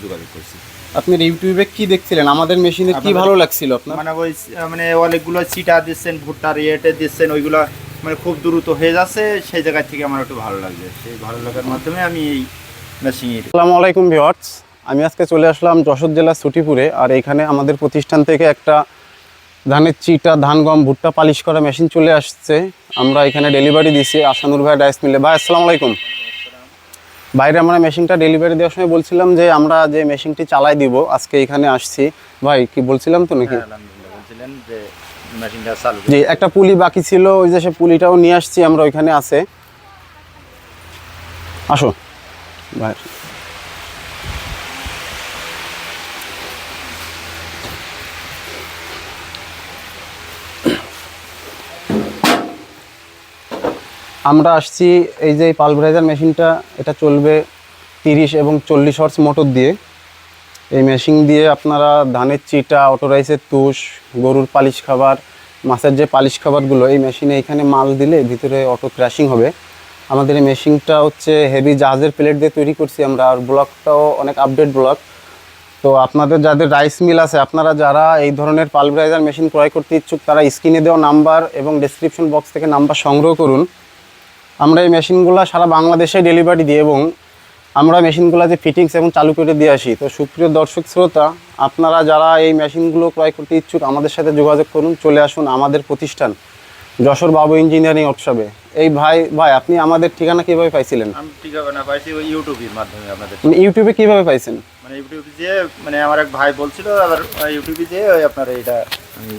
যোগাযোগ করছি। আপনার ইউটিউবে কি দেখছিলেন? আমাদের মেশিনে কি ভালো লাগছিল আপনার? মানে ওই মানে অনেকগুলো চিটা দিচ্ছেন, ভুট্টার ইয়েটে দিচ্ছেন, ওইগুলো মানে খুব দ্রুত হয়ে যাচ্ছে। সেই জায়গা থেকে আমার একটু ভালো লাগছে। সেই ভালো লাগার মাধ্যমে আমি এই মেশিনের। আসসালামু আলাইকুম ভিউয়ার্স, আমি আজকে চলে আসলাম যশোর জেলার ছুটিপুরে। আর এখানে আমাদের প্রতিষ্ঠান থেকে একটা ধানের চিটা, ধান, গম, ভুট্টা পালিশ করা মেশিন চলে আসছে। আমরা এখানে ডেলিভারি দিছি আসানুর ভাই রাইস মিলে। ভাই আসসালামু আলাইকুম। বাইরে আমরা মেশিনটা ডেলিভারি দেওয়ার সময় বলছিলাম যে আমরা যে মেশিনটি চালাই দিব, আজকে এখানে আসছি। ভাই কি বলছিলাম তো নাকি? আলহামদুলিল্লাহ, বলছিলেন যে মেশিনটা চালু। জি, একটা পুলি বাকি ছিল, ওই যে সে পুলিটাও নিয়ে আসছি আমরা, ওইখানে আছে। আসো ভাই। আমরা আসছি এই যে পালভারাইজার মেশিনটা, এটা চলবে 30 এবং 40 হর্স মোটর দিয়ে। এই মেশিন দিয়ে আপনারা ধানের চিটা, অটোরাইসের তুষ, গরুর পালিশ খাবার, মাছের যে পালিশ খাবারগুলো এই মেশিনে এখানে মাল দিলে ভিতরে অটো ক্র্যাশিং হবে। আমাদের এই মেশিনটা হচ্ছে হেভি জাহাজের প্লেট দিয়ে তৈরি করছি আমরা, আর ব্লকটাও অনেক আপডেট ব্লক। তো আপনাদের যাদের রাইস মিল আছে, আপনারা যারা এই ধরনের পালভারাইজার মেশিন ক্রয় করতে ইচ্ছুক, তারা স্ক্রিনে দেওয়া নাম্বার এবং ডেসক্রিপশন বক্স থেকে নাম্বার সংগ্রহ করুন। আমরা এই মেশিনগুলো সারা বাংলাদেশে ডেলিভারি দিই এবং আমরা মেশিনগুলো যে ফিটিংস এবং চালু করে দিয়ে আসি। তো সুপ্রিয় দর্শক শ্রোতা, আপনারা যারা এই মেশিনগুলো ক্রয় করতে ইচ্ছুক, আমাদের সাথে যোগাযোগ করুন, চলে আসুন আমাদের প্রতিষ্ঠান যশোর বাবু ইঞ্জিনিয়ারিং ওয়ার্কশপে। এই ভাই আপনি আমাদের ঠিকানা কীভাবে পাইছিলেন? আমি ঠিকানা পাইছি ওই ইউটিউবের মাধ্যমে। আপনাদের ইউটিউবে কীভাবে পাইছেন? মানে ইউটিউবে যে মানে আমার এক ভাই বলছিল, আবার ইউটিউবে যে আপনার এটা আমি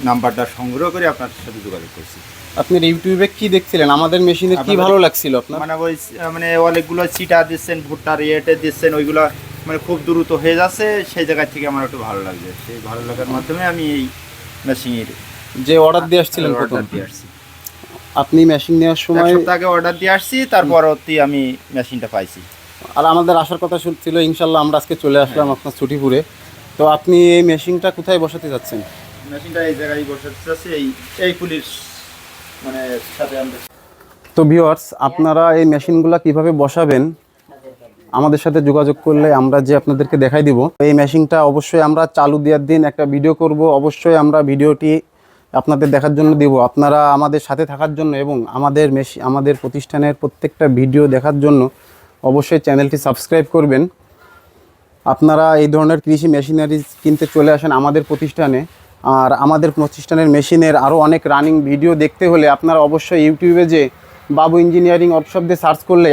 নাম্বারটা সংগ্রহ করে আপনার সাথে যোগাযোগ করছি। আপনার ইউটিউবে কি দেখছিলেন? আমাদের মেশিনে কি ভালো লাগছিল আপনার? মানে ওই মানে অনেকগুলো চিটা দিচ্ছেন, ভুট্টার ইয়েটে দিচ্ছেন, ওইগুলো মানে খুব দ্রুত হয়ে যাচ্ছে। সেই জায়গা থেকে আমার একটু ভালো লাগছে। সেই ভালো লাগার মাধ্যমে আমি এই মেশিনের যে অর্ডার দিয়ে আসছিলেন প্রথম, অর্ডার দিয়ে আসছি। আপনি মেশিন নেওয়ার এক সময় সপ্তাহ আগে অর্ডার দিয়ে আসছি, তার পরবর্তী আমি মেশিনটা পাইছি। আর আমাদের আসার কথা ছিল, ইনশাল্লাহ আমরা আজকে চলে আসলাম আপনার ছুটিপুরে। তো আপনি এই মেশিনটা কোথায় বসাতে যাচ্ছেন? মেশিনটা এই জায়গায় বসাতে চাচ্ছি, এই পুলিশ মানে সাথে আমরা। তো ভিউয়ার্স, আপনারা এই মেশিনগুলো কিভাবে বসাবেন আমাদের সাথে যোগাযোগ করলে আমরা যে আপনাদেরকে দেখাই দিব। এই মেশিনটা অবশ্যই আমরা চালু দেওয়ার দিন একটা ভিডিও করব, অবশ্যই আমরা ভিডিওটি আপনাদের দেখার জন্য দিব। আপনারা আমাদের সাথে থাকার জন্য এবং আমাদের প্রতিষ্ঠানের প্রত্যেকটা ভিডিও দেখার জন্য অবশ্যই চ্যানেলটি সাবস্ক্রাইব করবেন। আপনারা এই ধরনের কৃষি মেশিনারি কিনতে চলে আসেন আমাদের প্রতিষ্ঠানে। আর আমাদের প্রতিষ্ঠানের মেশিনের আরও অনেক রানিং ভিডিও দেখতে হলে আপনারা অবশ্যই ইউটিউবে যে বাবু ইঞ্জিনিয়ারিং ওয়ার্কশপ দিয়ে সার্চ করলে